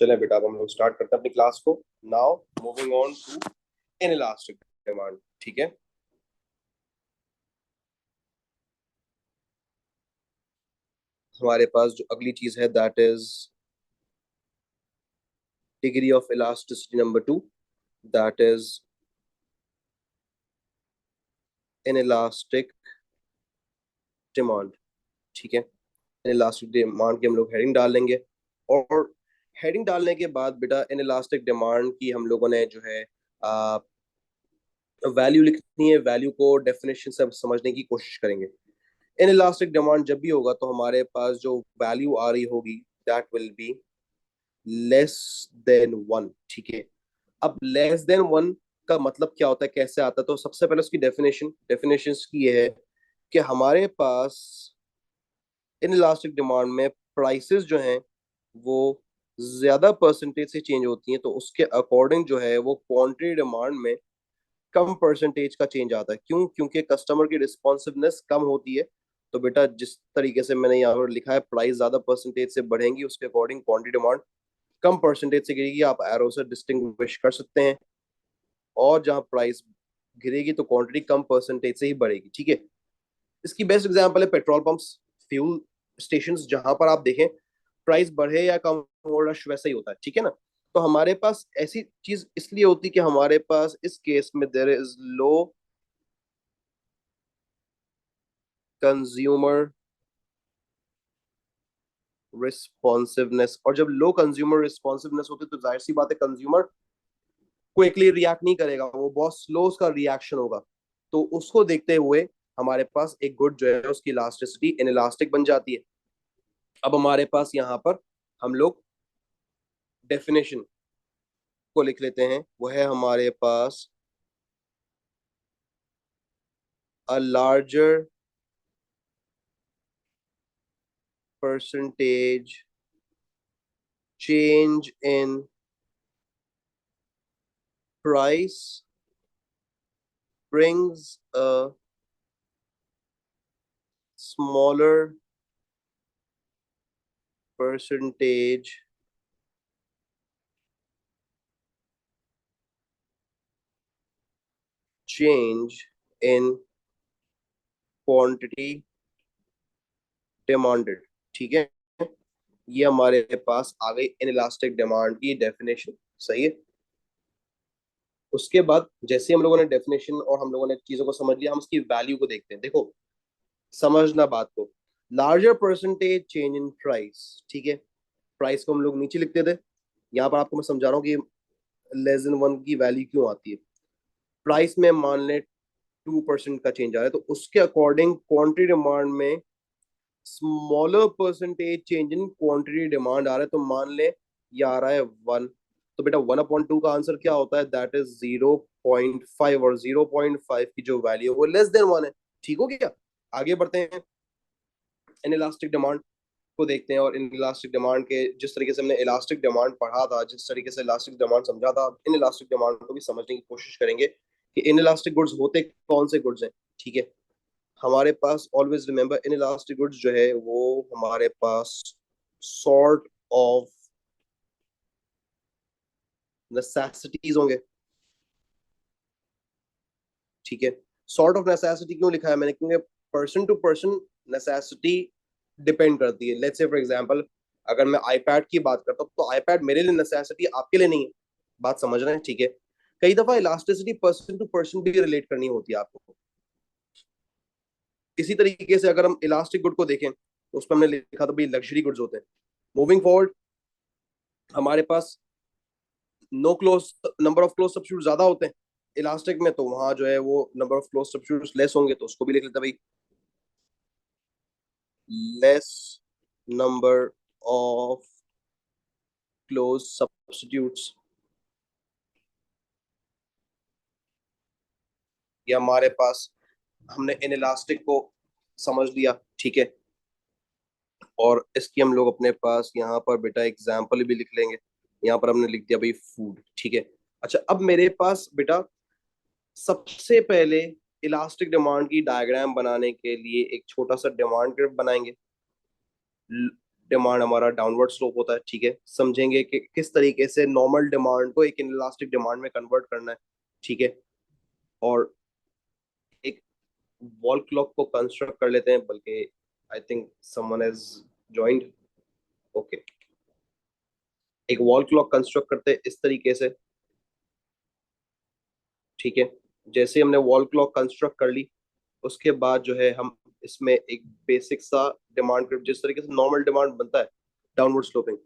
चलें बेटा, अब हम लोग स्टार्ट करते हैं अपनी क्लास को। Now moving on to inelastic demand. ठीक है, हमारे पास जो अगली चीज है that is degree of elasticity number 2, that is inelastic demand. ठीक है, इनइलास्टिक डिमांड की हम लोग हेडिंग डाल लेंगे, और हेडिंग डालने के बाद बेटा इनइलास्टिक डिमांड की हम लोगों ने जो है वैल्यू लिखनी है। वैल्यू को डेफिनेशन से समझने की कोशिश करेंगे। इनइलास्टिक डिमांड जब भी होगा तो हमारे पास जो वैल्यू आ रही होगी that will be less than 1। ठीक है, अब लेस देन 1 का मतलब क्या होता है, कैसे आता है? तो सबसे पहले उसकी डेफिनेशन की ये है कि हमारे पास इन इलास्टिक डिमांड में प्राइसेस जो हैं वो ज्यादा परसेंटेज से चेंज होती हैं, तो उसके अकॉर्डिंग जो है वो क्वांटिटी डिमांड में कम परसेंटेज का चेंज आता है। क्यों? क्योंकि कस्टमर की रिस्पॉन्सिवनेस कम होती है। तो बेटा जिस तरीके से मैंने यहाँ पर लिखा है, प्राइस ज्यादा परसेंटेज से बढ़ेंगी, उसके अकॉर्डिंग क्वांटिटी डिमांड कम परसेंटेज से गिरेगी। आप एरो से डिस्टिंग्विश कर सकते हैं। और जहां प्राइस गिरेगी तो क्वांटिटी कम परसेंटेज से ही बढ़ेगी। ठीक है, इसकी बेस्ट एग्जांपल है पेट्रोल पंप्स, फ्यूल स्टेशंस। जहां पर आप देखें प्राइस बढ़े या कम हो, रश वैसा ही होता है। ठीक है ना? तो हमारे पास ऐसी चीज इसलिए होती है कि हमारे पास इस केस में there is low consumer responsiveness. और जब लो कंज्यूमर रिस्पॉन्सिवनेस होती है तो जाहिर सी बात है कंज्यूमर क्विकली रिएक्ट नहीं करेगा, वो बहुत स्लो उसका रिएक्शन होगा। तो उसको देखते हुए हमारे पास एक गुड जो है उसकी इलास्टिसिटी इनइलास्टिक बन जाती है। अब हमारे पास यहाँ पर हम लोग डेफिनेशन को लिख लेते हैं। वो है हमारे पास a larger percentage change in price brings a smaller percentage change in quantity demanded। ठीक है, ये हमारे पास आ गई इनइलास्टिक डिमांड की डेफिनेशन। सही है। उसके बाद जैसे हम लोगों ने डेफिनेशन और हम लोगों ने चीजों को समझ लिया, हम उसकी वैल्यू को देखते हैं। देखो, समझना बात को, larger percentage change in price. ठीक है, प्राइस को हम लोग नीचे लिखते थे। यहाँ पर आपको मैं समझा रहा हूँ कि लेस देन 1 की वैल्यू क्यों आती है। प्राइस में मान ले 2% का चेंज आ रहा है, तो उसके अकॉर्डिंग क्वांटिटी डिमांड में smaller percentage change in quantity demand आ रहा है। तो मान ले ये आ रहा है 1। तो बेटा 1/2 का आंसर क्या होता है? दैट इज 0.5, और 0.5 की जो वैल्यू है वो लेस देन 1 है। ठीक हो गया? आगे बढ़ते हैं, इनइलास्टिक डिमांड को देखते हैं। और इन इलास्टिक डिमांड के जिस तरीके से हमने इलास्टिक डिमांड पढ़ा था, जिस तरीके से इलास्टिक डिमांड समझा था, इन इलास्टिक डिमांड को भी समझने की कोशिश करेंगे कि इन इलास्टिक गुड्स होते कौन से गुड्स हैं। ठीक है, हमारे पास always remember inelastic goods जो है वो हमारे पास सॉर्ट ऑफ नेसेसिटीज होंगे। ठीक है, सॉर्ट ऑफ नेसेसिटी क्यों लिखा है मैंने? क्योंकि person to person necessity depend करती है। लेट्स से फॉर एग्जांपल अगर मैं आईपैड की बात करता हूँ तो आईपैड मेरे लिए नेसेसिटी, आपके लिए नहीं है। बात समझ रहे हैं? ठीक है, कई दफा इलास्टिसिटी पर्सन टू पर्सन भी रिलेट करनी होती है आपको। इसी तरीके से अगर हम इलास्टिक गुड को देखें तो उस पर हमने लिखा था भाई लग्जरी गुड्स होते हैं। मूविंग फॉरवर्ड, हमारे पास no close number of close substitute ज्यादा होते हैं इलास्टिक में, तो वहां जो है वो number of close substitute less होंगे, तो उसको भी लिख लेते हैं भाई less number of close substitutes. या हमारे पास हमने इन इलास्टिक को समझ लिया। ठीक है, और इसकी हम लोग अपने पास यहाँ पर बेटा एग्जाम्पल भी लिख लेंगे। यहाँ पर हमने लिख दिया भाई फूड। ठीक है, अच्छा अब मेरे पास बेटा सबसे पहले इलास्टिक डिमांड की डायग्राम बनाने के लिए एक छोटा सा डिमांड ग्राफ बनाएंगे। डिमांड हमारा डाउनवर्ड स्लोप होता है, ठीक है। समझेंगे कि किस तरीके से नॉर्मल डिमांड को एक इनलास्टिक डिमांड में कन्वर्ट करना है, ठीक है। और एक वॉल क्लॉक को कंस्ट्रक्ट कर लेते हैं, बल्कि I think someone has joined. Okay, एक वॉल क्लॉक कंस्ट्रक्ट करते हैं इस तरीके से, ठीक है। जैसे हमने वॉल क्लॉक कंस्ट्रक्ट कर ली, उसके बाद जो है हम इसमें एक बेसिक सा डिमांड ग्रिड, जिस तरीके से नॉर्मल डिमांड बनता है डाउनवर्ड स्लोपिंग,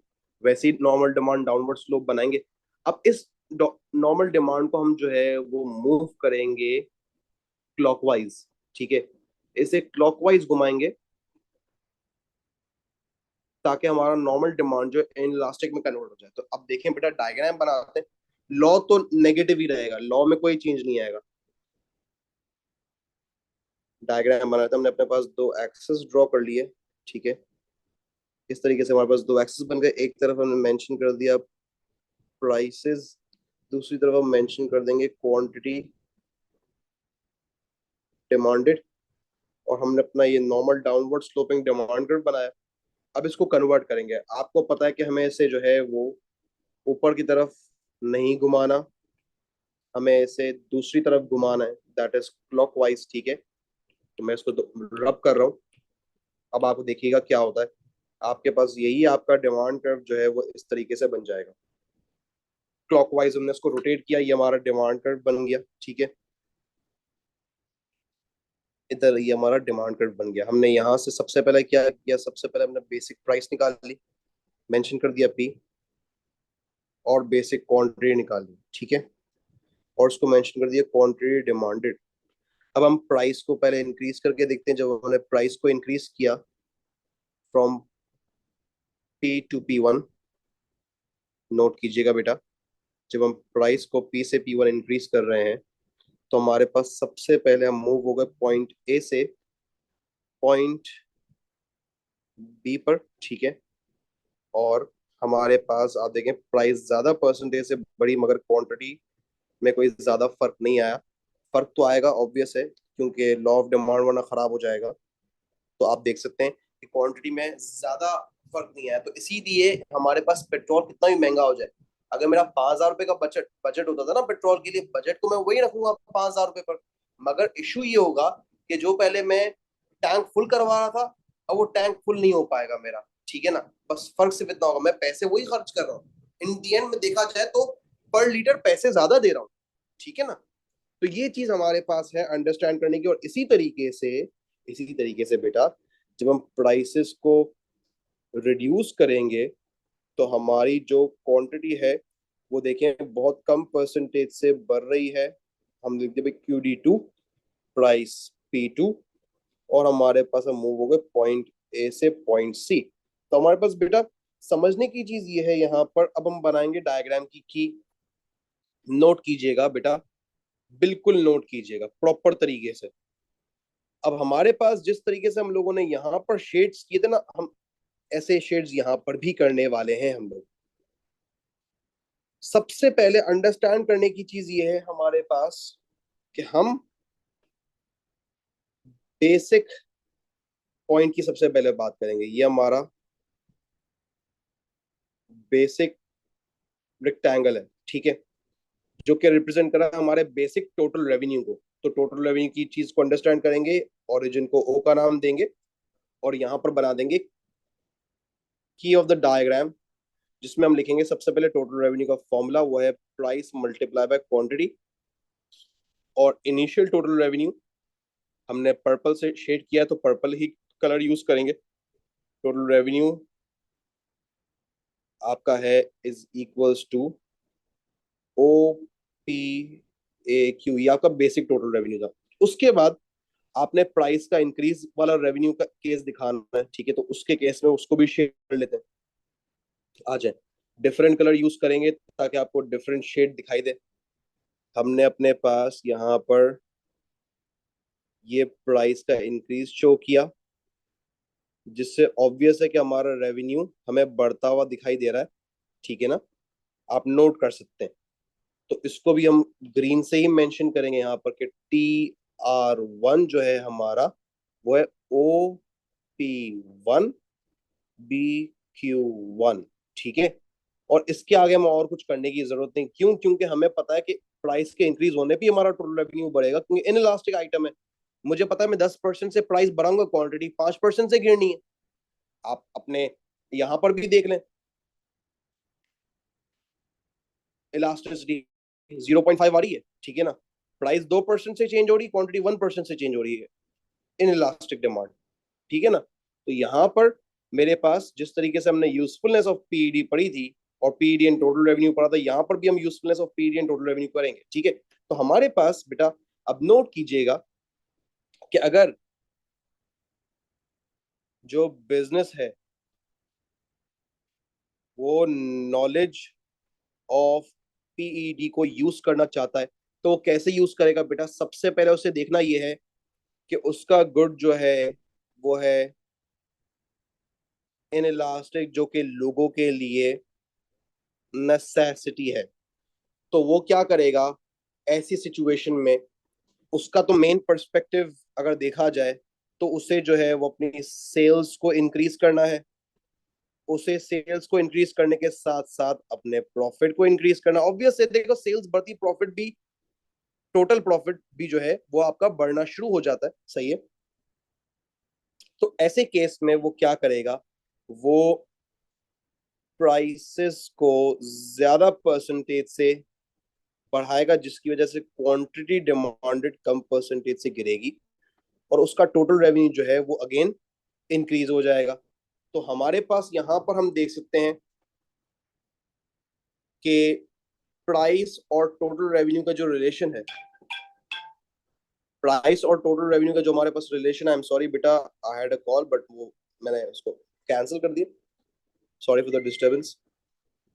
वैसे ही नॉर्मल डिमांड डाउनवर्ड स्लोप बनाएंगे। अब इस नॉर्मल डिमांड को हम जो है वो मूव करेंगे क्लॉकवाइज, ठीक है। इसे क्लॉकवाइज घुमाएंगे ताकि हमारा नॉर्मल डिमांड जो है इनलास्टिक में कन्वर्ट हो जाए। तो अब देखें बेटा, डायग्राम बनाते हैं। लॉ तो नेगेटिव ही रहेगा, लॉ में कोई चेंज नहीं आएगा। डायग्राम बनाते हैं, हमने अपने पास दो एक्सेस ड्रॉ कर लिए, ठीक है। इस तरीके से हमारे पास दो एक्सेस बन गए। एक तरफ हमने मेंशन कर दिया प्राइसेस, दूसरी तरफ हम मेंशन कर देंगे क्वांटिटी डिमांडेड, और हमने अपना ये normal downward sloping demand curve बनाया। अब इसको कन्वर्ट करेंगे। आपको पता है कि हमें इसे जो है वो ऊपर की तरफ नहीं घुमाना, हमें इसे दूसरी तरफ घुमाना है, दैट इज क्लॉकवाइज, ठीक है। तो मैं इसको रब कर रहा हूँ। अब आप देखिएगा क्या होता है। आपके पास यही आपका डिमांड कर्व जो है वो इस तरीके से बन जाएगा। क्लॉकवाइज हमने इसको रोटेट किया, ये हमारा डिमांड कर्व बन गया, ठीक है। इधर ये हमारा डिमांड कर्व बन गया। हमने यहाँ से सबसे पहले क्या किया, सबसे पहले हमने बेसिक प्राइस निकाल ली, मेंशन कर दिया पी, और बेसिक क्वांटिटी निकाल ली, ठीक है। और उसको मेंशन कर दिया क्वांटिटी डिमांडेड। अब हम प्राइस को पहले इंक्रीज करके देखते हैं। जब हमने प्राइस को इंक्रीज किया from P to P1, note कीजिएगा बेटा, जब हम प्राइस को P से P1 इंक्रीज कर रहे हैं, तो हमारे पास सबसे पहले हम मूव हो गए पॉइंट ए से पॉइंट बी पर, ठीक है। और हमारे पास आप देखें प्राइस ज्यादा परसेंटेज से बड़ी, मगर क्वांटिटी में कोई ज्यादा फर्क नहीं आया। फर्क तो आएगा, ऑब्वियस है, क्योंकि लॉ ऑफ डिमांड वरना खराब हो जाएगा। तो आप देख सकते हैं कि क्वांटिटी में ज्यादा फर्क नहीं आया। तो इसीलिए हमारे पास पेट्रोल कितना भी महंगा हो जाए, अगर मेरा 5,000 रुपए का बजट बजट होता था ना पेट्रोल के लिए, बजट को मैं वही रखूंगा 5,000 रुपए पर। मगर इशू ये होगा कि जो पहले मैं टैंक फुल करवा रहा था, अब वो टैंक फुल नहीं हो पाएगा मेरा, ठीक है ना। बस फर्क सिर्फ इतना होगा, मैं पैसे वही खर्च कर रहा हूँ। इन दी एंड में देखा जाए तो पर लीटर पैसे ज्यादा दे रहा हूँ, ठीक है ना। तो ये चीज हमारे पास है अंडरस्टैंड करने की। और इसी तरीके से बेटा, जब हम प्राइसेस को रिड्यूस करेंगे, तो हमारी जो क्वांटिटी है वो देखें बहुत कम परसेंटेज से बढ़ रही है। हम लिखते हैं QD2 प्राइस P2, और हमारे पास हम मूव हो गए पॉइंट ए से पॉइंट सी। तो हमारे पास बेटा समझने की चीज ये है, यहाँ पर अब हम बनाएंगे डायग्राम की नोट कीजिएगा बेटा, बिल्कुल नोट कीजिएगा प्रॉपर तरीके से। अब हमारे पास जिस तरीके से हम लोगों ने यहाँ पर शेड्स किए थे ना, हम ऐसे शेड्स यहाँ पर भी करने वाले हैं हम लोग। सबसे पहले अंडरस्टैंड करने की चीज ये है हमारे पास कि हम बेसिक पॉइंट की सबसे पहले बात करेंगे। ये हमारा बेसिक रेक्टेंगल है, ठीक है, जो कि रिप्रेजेंट कर रहा है हमारे बेसिक टोटल रेवेन्यू को। तो टोटल रेवेन्यू की चीज को अंडरस्टैंड करेंगे, ओरिजिन को ओ का नाम देंगे, और यहाँ पर बना देंगे की ऑफ द डायग्राम, जिसमें हम लिखेंगे सबसे पहले टोटल रेवेन्यू का फॉर्मूला, वो है प्राइस मल्टीप्लाई बाय क्वांटिटी। और इनिशियल टोटल रेवेन्यू हमने पर्पल से शेड किया, तो पर्पल ही कलर यूज करेंगे। टोटल रेवेन्यू आपका है इज इक्वल्स टू OPAQ, ये आपका बेसिक टोटल रेवेन्यू था। उसके बाद आपने प्राइस का इंक्रीज वाला रेवेन्यू का केस दिखाना है, ठीक है। तो उसके केस में उसको भी शेड कर लेते हैं। आ जाए, डिफरेंट कलर यूज करेंगे ताकि आपको डिफरेंट शेड दिखाई दे। हमने अपने पास यहाँ पर ये प्राइस का इंक्रीज शो किया, जिससे ऑब्वियस है कि हमारा रेवेन्यू हमें बढ़ता हुआ दिखाई दे रहा है, ठीक है ना। आप नोट कर सकते हैं। तो इसको भी हम ग्रीन से ही मेंशन करेंगे यहाँ पर कि TR1 जो है हमारा, वो है OP1 BQ1, ठीक है। और इसके आगे हमें और कुछ करने की जरूरत नहीं, क्यों? क्योंकि हमें पता है कि प्राइस के इंक्रीज होने पे हमारा टोटल रेवेन्यू बढ़ेगा, क्योंकि इन इलास्टिक आइटम है। मुझे पता है मैं 10% से प्राइस बढ़ाऊंगा, क्वांटिटी 5% से गिरनी है। आप अपने यहां पर भी देख लें, इलास्टिसिटी 0.5 आ रही है, ठीक है ना। प्राइस 2% से चेंज हो रही है, क्वांटिटी 1% से चेंज हो रही है, इन इलास्टिक डिमांड, ठीक है ना। तो यहाँ पर मेरे पास जिस तरीके से हमने यूजफुलनेस ऑफ पीईडी पढ़ी थी और पीईडी एंड टोटल रेवेन्यू पढ़ा था, यहाँ पर भी हम usefulness of PED and total revenue करेंगे, ठीक है। तो हमारे पास बेटा अब नोट कीजिएगा कि अगर जो बिजनेस है वो नॉलेज ऑफ पीईडी को यूज करना चाहता है, तो वो कैसे यूज करेगा बेटा? सबसे पहले उसे देखना यह है कि उसका गुड जो है वो है इन इलास्टिक, जो कि लोगों के लिए नेसेसिटी है। तो वो क्या करेगा ऐसी सिचुएशन में? उसका तो मेन पर्सपेक्टिव अगर देखा जाए तो उसे जो है वो अपनी सेल्स को इंक्रीज करना है। उसे सेल्स को इंक्रीज करने के साथ साथ अपने प्रॉफिट को इंक्रीज करना। ऑब्वियस है, देखो सेल्स बढ़ती, प्रॉफिट भी, टोटल प्रॉफिट भी जो है वो आपका बढ़ना शुरू हो जाता है, सही है। तो ऐसे केस में वो क्या करेगा? वो प्राइसेस को ज्यादा परसेंटेज से बढ़ाएगा, जिसकी वजह से क्वांटिटी डिमांडेड कम परसेंटेज से गिरेगी, और उसका टोटल रेवेन्यू जो है वो अगेन इंक्रीज हो जाएगा। तो हमारे पास यहाँ पर हम देख सकते हैं कि प्राइस और टोटल रेवेन्यू का जो रिलेशन है, प्राइस और टोटल रेवेन्यू का जो हमारे पास रिलेशन है, आई एम सॉरी बेटा, I had a call but वो मैंने उसको कैंसिल कर दिया, सॉरी फॉर द डिस्टर्बेंस।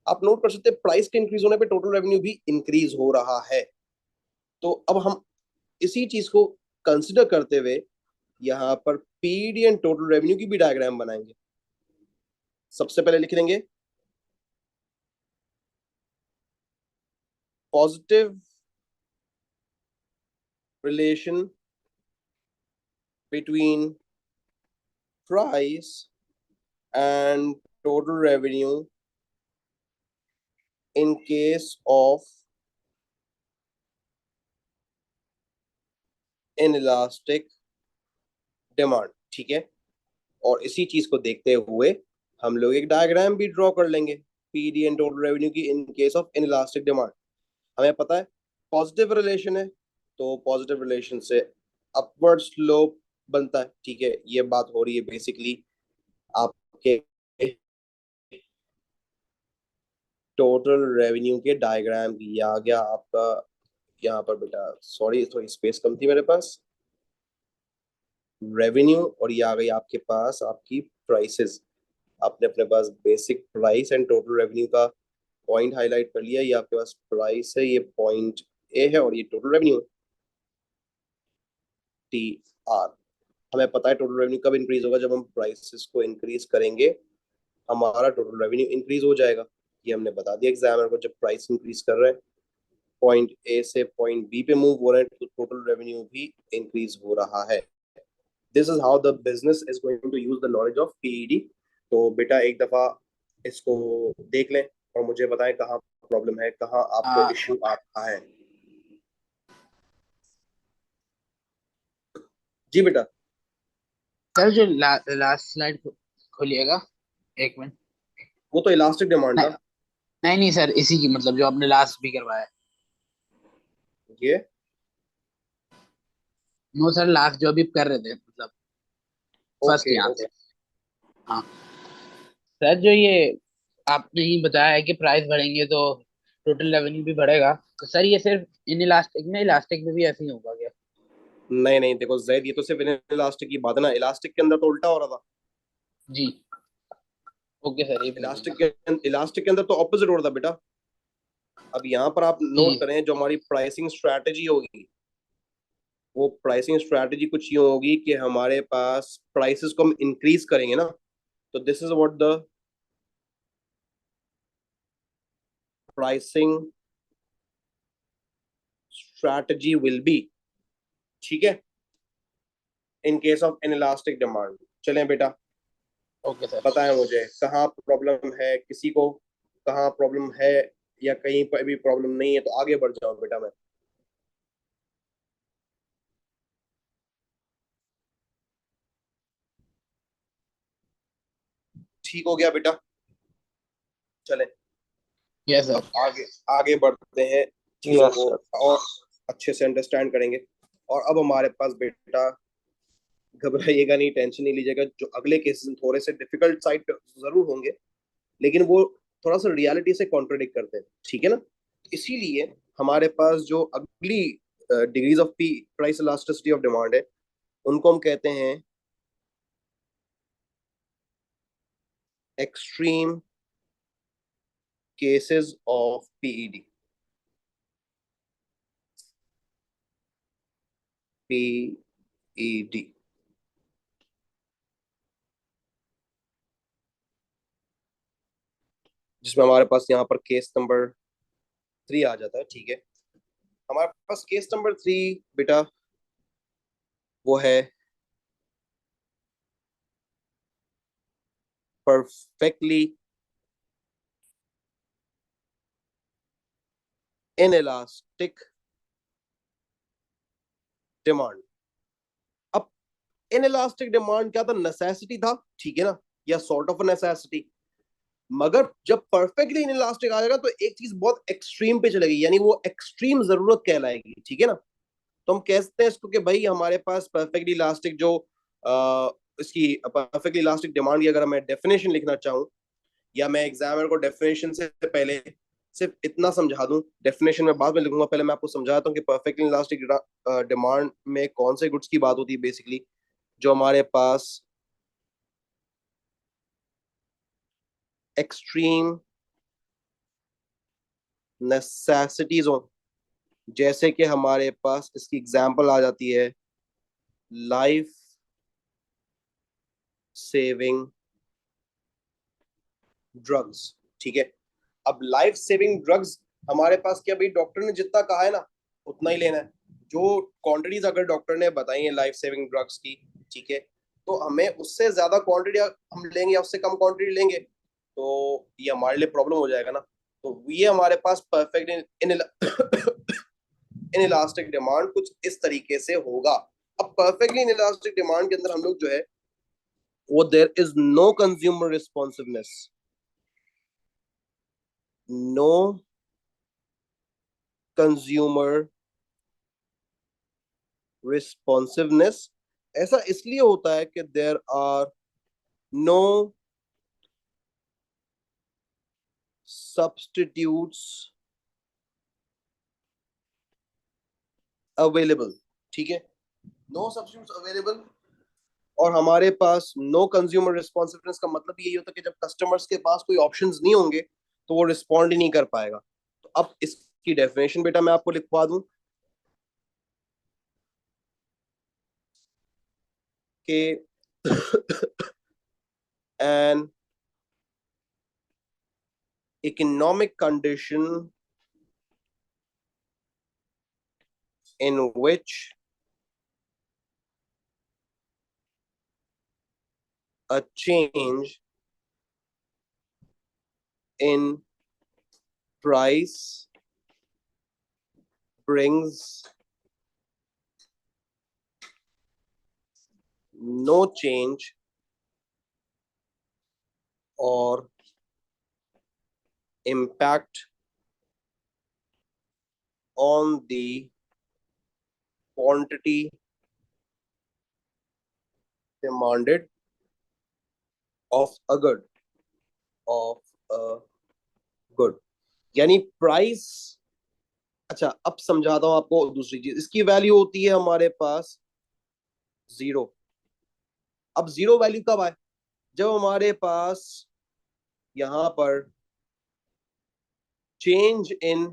आप नोट कर सकते हैं प्राइस के इंक्रीज होने पे टोटल रेवेन्यू भी इंक्रीज हो रहा है। तो अब हम इसी चीज को कंसिडर करते हुए यहाँ पर पीडी एंड टोटल रेवेन्यू की भी डायग्राम बनाएंगे। सबसे पहले लिख लेंगे positive relation between price and total revenue in case of inelastic demand, ठीक है। और इसी चीज को देखते हुए हम लोग एक डायग्राम भी ड्रॉ कर लेंगे पीडी एंड टोटल रेवेन्यू की in case of inelastic demand. हमें पता है पॉजिटिव रिलेशन है, तो पॉजिटिव रिलेशन से अपवर्ड स्लोप बनता है, ठीक है। ये बात हो रही है बेसिकली आपके टोटल रेवेन्यू के डायग्राम की। ये आ गया आपका यहाँ पर बेटा, सॉरी थोड़ी स्पेस कम थी मेरे पास, रेवेन्यू, और ये आ गई आपके पास आपकी प्राइसेस। आपने अपने पास basic price and total revenue का पॉइंट हाईलाइट कर लिया। ये आपके पास प्राइस है, ये पॉइंट ए है, और ये टोटल रेवेन्यू TR। हमें पता है टोटल रेवेन्यू कब इंक्रीज होगा? जब हम प्राइसेस को इंक्रीज करेंगे हमारा टोटल रेवेन्यू इंक्रीज हो जाएगा। ये हमने बता दिया एग्जामिनर को, जब प्राइस इंक्रीज कर रहे हैं, पॉइंट ए से पॉइंट बी पे मूव हो रहे हैं, तो टोटल रेवेन्यू भी इंक्रीज हो रहा है। This is how the business is going to use the knowledge of PED. तो बेटा एक दफा इसको देख लें और मुझे बताएं कहाँ प्रॉब्लम है, कहाँ आपको हाँ इश्यू आ रहा है। जी बेटा। सर, जो लास्ट स्लाइड खोलिएगा, एक मिनट। वो तो इलास्टिक डिमांड नहीं, था। नहीं नहीं सर, इसी की मतलब जो आपने लास्ट भी करवाया। ये नो सर, लास्ट जो अभी कर रहे थे, मतलब फर्स्ट ओके यहाँ से। ओके। हाँ सर, जो ये आपने ही बताया है कि प्राइस बढ़ेंगे तो टोटल रेवेन्यू भी बढ़ेगा, तो सर ये सिर्फ इन इलास्टिक में, इलास्टिक में भी ऐसे ही होगा क्या? नहीं नहीं, देखो जैद, ये तो सिर्फ इलास्टिक की बात है ना, इलास्टिक के अंदर तो उल्टा हो रहा था। जी। ओके सर, ये भी कर इलास्टिक देना। के इलास्टिक के अंदर तो ऑपोजिट हो रहा था बेटा। अब यहाँ पर आप नोट जी करें, जो हमारी प्राइसिंग स्ट्रैटेजी होगी, वो प्राइसिंग स्ट्रैटेजी कुछ यूं होगी कि हमारे पास प्राइसेस को हम इंक्रीज करेंगे ना, तो this is what the pricing strategy will be, ठीक है, in case of inelastic demand. चलें बेटा, ओके सर। बताएं मुझे कहाँ प्रॉब्लम है, किसी को कहाँ प्रॉब्लम है, या कहीं पर भी प्रॉब्लम नहीं है तो आगे बढ़ जाऊं बेटा मैं। ठीक हो गया बेटा, चले यस अब सर। आगे आगे बढ़ते हैं, चीजों यस को सर। और अच्छे से अंडरस्टैंड करेंगे। और अब हमारे पास बेटा, घबराइएगा नहीं, टेंशन नहीं लीजिएगा, जो अगले केसेस थोड़े से डिफिकल्ट साइड पे जरूर होंगे, लेकिन वो थोड़ा सा रियलिटी से कॉन्ट्रडिक्ट करते हैं, ठीक है ना। इसीलिए हमारे पास जो अगली degrees of P price elasticity of demand है, उनको हम कहते हैं extreme cases of PED. PED जिसमें हमारे पास यहाँ पर केस नंबर 3 आ जाता है, ठीक है। हमारे पास केस नंबर 3 बेटा वो है परफेक्टली इनइलास्टिक डिमांड। अब इनइलास्टिक डिमांड क्या था, नेसेसिटी था, ठीक है ना, या सॉर्ट ऑफ नेसेसिटी। मगर जब परफेक्टली इनइलास्टिक आ जाएगा तो एक चीज बहुत एक्सट्रीम पे चलेगी, यानी वो एक्सट्रीम जरूरत कहलाएगी, ठीक है ना। तो हम कहते हैं इसको कि भाई हमारे पास परफेक्टली इलास्टिक जो इसकी परफेक्टली इलास्टिक डिमांड की अगर मैं डेफिनेशन लिखना चाहूँ, या मैं एग्जामिनर को डेफिनेशन से पहले सिर्फ इतना समझा दूं, डेफिनेशन में बाद में लिखूंगा, पहले मैं आपको समझाता हूँ कि परफेक्टली इलास्टिक डिमांड में कौन से गुड्स की बात होती है बेसिकली, जो हमारे पास एक्सट्रीम नेसेसिटीज हो। जैसे कि हमारे पास इसकी एग्जांपल आ जाती है लाइफ सेविंग ड्रग्स, ठीक है। अब लाइफ सेविंग ड्रग्स हमारे पास क्या भाई, डॉक्टर ने जितना कहा है ना उतना ही लेना है। जो क्वांटिटीज अगर डॉक्टर ने बताई है लाइफ सेविंग ड्रग्स की, ठीक है, तो हमें उससे ज्यादा क्वांटिटी हम लेंगे या उससे कम क्वांटिटी लेंगे तो ये हमारे लिए प्रॉब्लम हो जाएगा ना। तो ये हमारे पास perfect in inelastic demand कुछ इस तरीके से होगा। अब परफेक्टली इन इलास्टिक डिमांड के अंदर हम लोग जो है वो there is no consumer responsiveness, no consumer responsiveness. ऐसा इसलिए होता है कि there are no substitutes available, ठीक है, नो सब्स्टिट्यूट्स अवेलेबल। और हमारे पास नो कंज्यूमर रिस्पॉन्सिवनेस का मतलब यही होता है कि जब कस्टमर्स के पास कोई ऑप्शंस नहीं होंगे तो वो रिस्पॉन्ड ही नहीं कर पाएगा। तो अब इसकी डेफिनेशन बेटा मैं आपको लिखवा दूं कि an economic condition in which a change in price brings no change or impact on the quantity demanded of a good of a good, यानी प्राइस। अच्छा अब समझाता हूं आपको दूसरी चीज, इसकी वैल्यू होती है हमारे पास जीरो। अब जीरो वैल्यू कब आए, जब हमारे पास यहां पर चेंज इन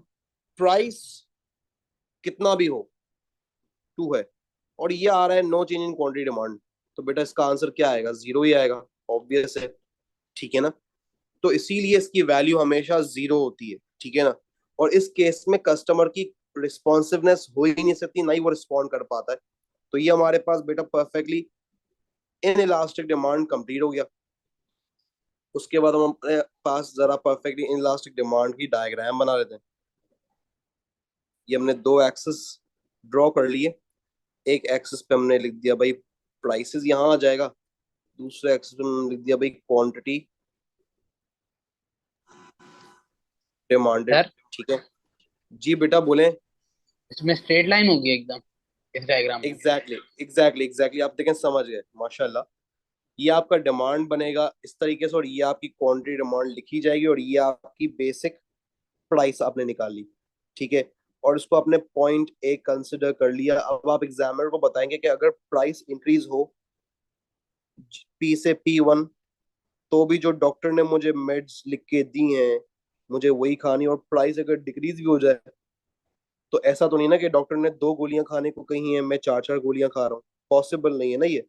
प्राइस कितना भी हो, टू है, और ये आ रहा है no change in quantity demand, तो बेटा इसका आंसर क्या आएगा, जीरो ही आएगा, ऑब्वियस है, ठीक है ना। तो इसीलिए इसकी वैल्यू हमेशा जीरो होती है, ठीक है ना। और इस केस में कस्टमर की रिस्पॉन्सिवनेस हो ही नहीं सकती, ना ही वो रिस्पॉन्ड कर पाता है। तो ये हमारे पास बेटा perfectly in elastic demand complete हो गया। उसके बाद हम अपने पास जरा परफेक्टली इनलास्टिक डिमांड की डायग्राम बना लेते हैं। ये हमने दो एक्सेस ड्रॉ कर लिए। एक एक्सेस पे हमने लिख दिया भाई प्राइसेस, यहाँ आ जाएगा। दूसरे एक्सेस पे हमने लिख दिया भाई क्वांटिटी डिमांडेड। सर ठीक है जी बेटा, बोले। इसमें स्ट्रेट लाइन होगी एकदम इस डायग्राम में। एग्जैक्टली आप देखें, समझ गए माशाल्लाह। ये आपका डिमांड बनेगा इस तरीके से, और ये आपकी क्वांटिटी डिमांड लिखी जाएगी, और ये आपकी बेसिक प्राइस आपने निकाल ली। ठीक है, और इसको आपने पॉइंट ए कंसिडर कर लिया। अब आप एग्जामिनर को बताएंगे कि अगर प्राइस इंक्रीज हो पी से P1, तो भी जो डॉक्टर ने मुझे मेड्स लिख के दी हैं मुझे वही खानी, और प्राइस अगर डिक्रीज भी हो जाए तो ऐसा तो नहीं ना कि डॉक्टर ने 2 गोलियां खाने को कही हैं, मैं 4 4 गोलियां खा रहा हूँ। पॉसिबल नहीं है ना ये।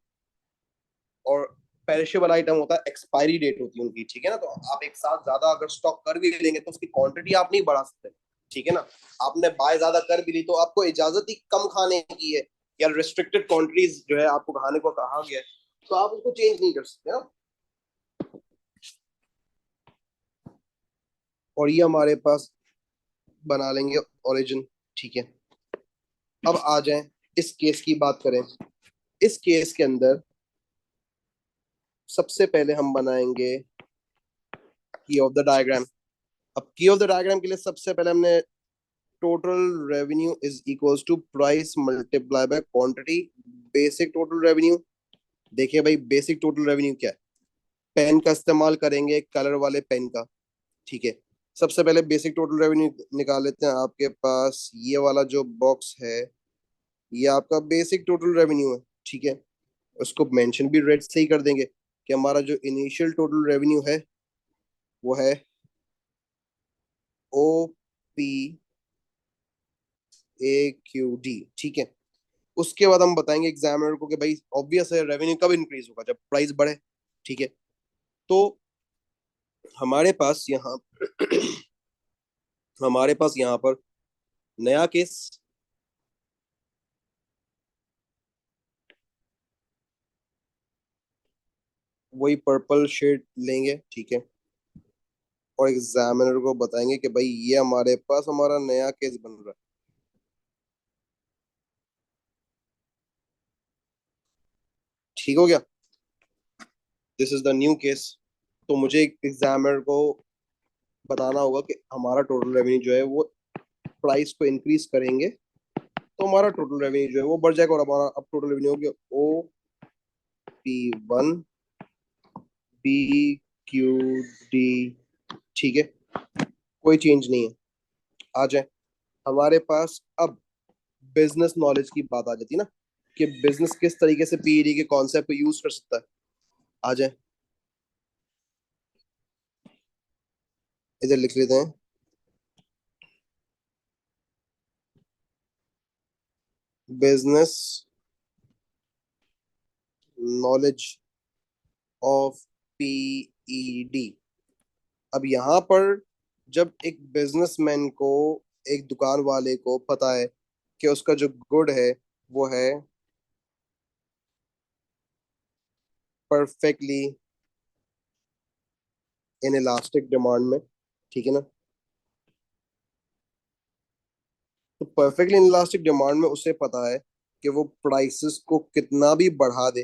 और पेरिशेबल आइटम होता है, एक्सपायरी डेट होती है उनकी। ठीक है ना, तो आप एक साथ ज्यादा अगर स्टॉक कर भी लेंगे तो उसकी क्वांटिटी आप नहीं बढ़ा सकते। ठीक है ना, आपने बाय ज्यादा कर भी ली तो आपको इजाजत ही कम खाने की है, या रिस्ट्रिक्टेड क्वांटिटीज जो है आपको खाने को कहा गया है, तो आप उसको चेंज नहीं कर सकते ना। और ये हमारे पास बना लेंगे ओरिजिन। ठीक है, अब आ जाएं इस केस की बात करें। इस केस के अंदर सबसे पहले हम बनाएंगे की ऑफ द डायग्राम। अब की ऑफ द डायग्राम के लिए सबसे पहले हमने total revenue is equals to price multiply by quantity basic total revenue. देखिए भाई बेसिक टोटल रेवेन्यू क्या है, पेन का इस्तेमाल करेंगे, कलर वाले पेन का। ठीक है, सबसे पहले बेसिक टोटल रेवेन्यू निकाल लेते हैं। आपके पास ये वाला जो बॉक्स है ये आपका बेसिक टोटल रेवेन्यू है। ठीक है, उसको मेंशन भी रेड से ही कर देंगे कि हमारा जो इनिशियल टोटल रेवेन्यू है वो है OP AQD। ठीक है, उसके बाद हम बताएंगे एग्जामिनर को कि भाई ऑब्वियस है रेवेन्यू कब इंक्रीज होगा, जब प्राइस बढ़े। ठीक है, तो हमारे पास यहाँ हमारे पास यहाँ पर नया केस, वही पर्पल शेड लेंगे। ठीक है, और एग्जामिनर को बताएंगे कि भाई ये हमारे पास हमारा नया केस बन रहा है। ठीक हो गया, this is the new case. तो मुझे एग्जामिनर को बताना होगा कि हमारा टोटल रेवेन्यू जो है वो प्राइस को इंक्रीज करेंगे तो हमारा टोटल रेवेन्यू जो है वो बढ़ जाएगा, और हमारा अब टोटल रेवेन्यू हो गया OP1 BQD। ठीक है, कोई चेंज नहीं है। आ जाए हमारे पास अब बिजनेस नॉलेज की बात आ जाती है ना, कि बिजनेस किस तरीके से पीईडी के कॉन्सेप्ट को यूज कर सकता है। आ जाए इधर लिख लेते हैं, बिजनेस नॉलेज ऑफ पीईडी। अब यहाँ पर जब एक बिजनेसमैन को, एक दुकान वाले को पता है कि उसका जो गुड है वो है परफेक्टली इन इलास्टिक डिमांड में। ठीक है ना, तो परफेक्टली इन इलास्टिक डिमांड में उसे पता है कि वो प्राइसेस को कितना भी बढ़ा दे,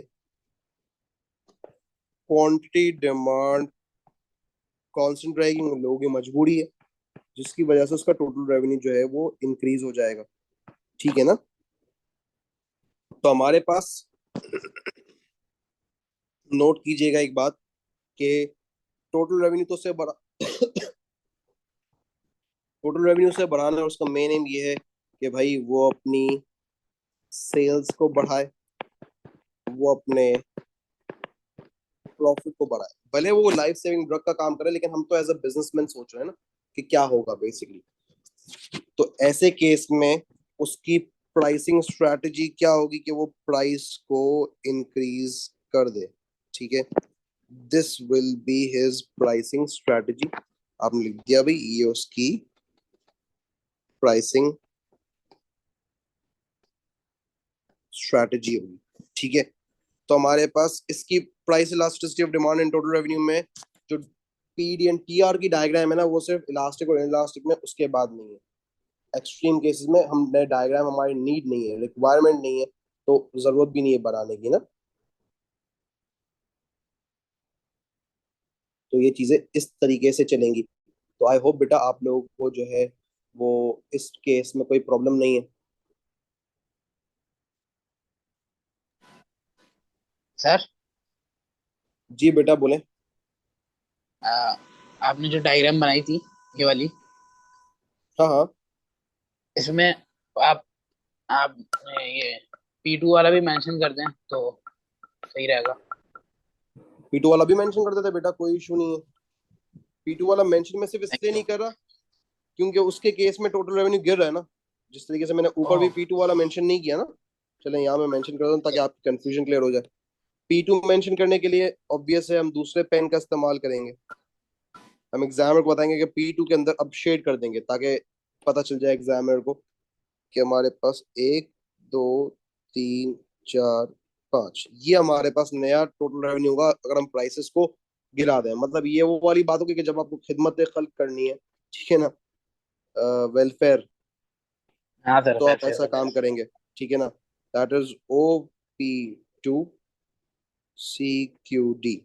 क्वांटिटी डिमांड कांस्टेंट रहेगी, लोगों की मजबूरी है, जिसकी वजह से उसका टोटल रेवेन्यू जो है वो इंक्रीज हो जाएगा। ठीक है ना, तो हमारे पास नोट कीजिएगा एक बात, कि टोटल रेवेन्यू तो से बढ़ा टोटल रेवेन्यू से बढ़ाना है, उसका मेन एम ये है कि भाई वो अपनी सेल्स को बढ़ाए, वो अपने प्रॉफिट को बढ़ाए। भले वो लाइफ सेविंग ड्रग का काम करे, लेकिन हम तो एज अ बिजनेसमैन सोच रहे हैं ना कि क्या होगा बेसिकली। तो ऐसे केस में उसकी प्राइसिंग स्ट्रैटेजी क्या होगी कि वो प्राइस को इंक्रीज कर दे। ठीक है, this will be his pricing strategy. आपने लिख दिया भाई ये उसकी प्राइसिंग स्ट्रैटेजी होगी। ठीक है, तो हमारे पास इसकी price elasticity of demand and total revenue में जो पीडी एंड टीआर की डायग्राम है ना, वो सिर्फ इलास्टिक और इलास्टिक में उसके बाद नहीं है। एक्सट्रीम केसेस में हम नए डायग्राम, हमारी नीड नहीं है, रिक्वायरमेंट नहीं है, तो जरूरत भी नहीं है बनाने की ना। तो ये चीजें इस तरीके से चलेंगी। तो आई होप बेटा आप लोगों को जो है वो इस केस में कोई प्रॉब्लम नहीं है। सर, जी बेटा बोले। आपने जो डायग्राम बनाई थी, ये वाली, हाँ हाँ। इसमें आप आप ये P2 वाला भी मेंशन कर दें तो सही रहेगा। P2 वाला भी मेंशन कर देते बेटा, कोई इशू नहीं है। P2 वाला मेंशन में सिर्फ थैंक इसलिए यू। नहीं कर रहा क्योंकि उसके केस में टोटल रेवेन्यू गिर रहा है ना, जिस तरीके से मैंने ऊपर भी ओह, P2 वाला मेंशन नहीं किया ना। चले यहाँ मैं मेंशन कर दूँ ताकि आपकी कंफ्यूजन क्लियर हो जाए। P2 मेंशन करने के लिए ऑब्वियस है हम दूसरे पेन का इस्तेमाल करेंगे। हम एग्जामिनर को बताएंगे कि P2 के अंदर अब शेड कर देंगे ताकि पता चल जाए एग्जामिनर को कि हमारे पास एक, दो, तीन, चार, पाँच, ये हमारे पास नया टोटल रेवेन्यू होगा अगर हम प्राइसेस को गिरा दें। मतलब ये वो वाली बात होगी कि जब आपको खिदमत खल्क करनी है, ठीक है ना, वेलफेयर, हाँ सर, तो आप वैसे ऐसा काम करेंगे, ठीक है ना। That is OP2CQD।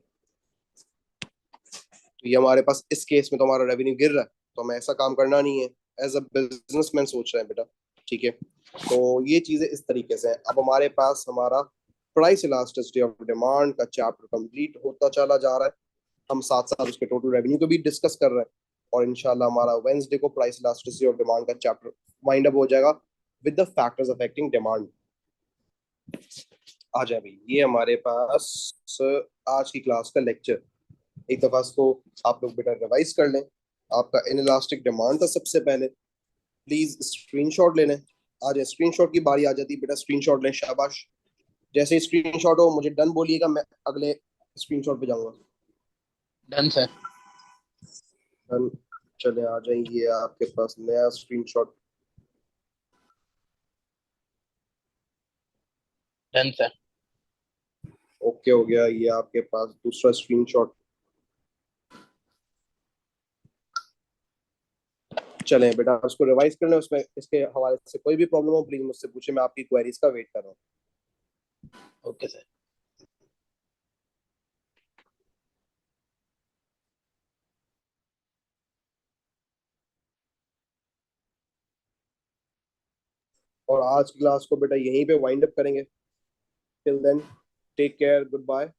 तो ये हमारे पास इस केस में तो हमारा रेवेन्यू गिर रहा है, तो हमें ऐसा काम करना नहीं है। एज अ बिजनेसमैन सोच रहे हैं बेटा, ठीक है। तो ये चीजें इस तरीके से हैं। अब हमारे पास हमारा प्राइस इलास्टिसिटी ऑफ डिमांड का चैप्टर कंप्लीट होता चला जा रहा है। हम साथ साथ उसके टोटल रेवेन्यू को भी डिस्कस कर रहे हैं। और इंशाल्लाह हमारा वेंसडे को प्राइस इलास्टिसिटी ऑफ डिमांड का चैप्टर वाइंड अप हो जाएगा with the factors affecting demand. आ जाए भाई, ये हमारे पास आज की क्लास का लेक्चर। एक दफा इसको आप लोग बेटा रिवाइज कर लें। आपका इनइलास्टिक डिमांड था सबसे पहले, प्लीज स्क्रीनशॉट ले लें। आ जाए, स्क्रीनशॉट की बारी आ जाती है बेटा, स्क्रीनशॉट लें, शाबाश। जैसे ही स्क्रीनशॉट हो मुझे डन बोलिएगा, मैं अगले स्क्रीनशॉट पे जाऊंगा। Done sir. डन। चले आ जाइए, आपके पास नया स्क्रीनशॉट। Done sir. ओके हो गया, ये आपके पास दूसरा स्क्रीनशॉट। चलें बेटा उसको रिवाइज कर लें, उसमें इसके हवाले से कोई भी प्रॉब्लम हो प्लीज मुझसे पूछे, मैं आपकी क्वेरीज का वेट कर रहा हूँ। Okay sir. और आज की क्लास को बेटा यहीं पे वाइंड अप करेंगे। Till then, take care, good bye.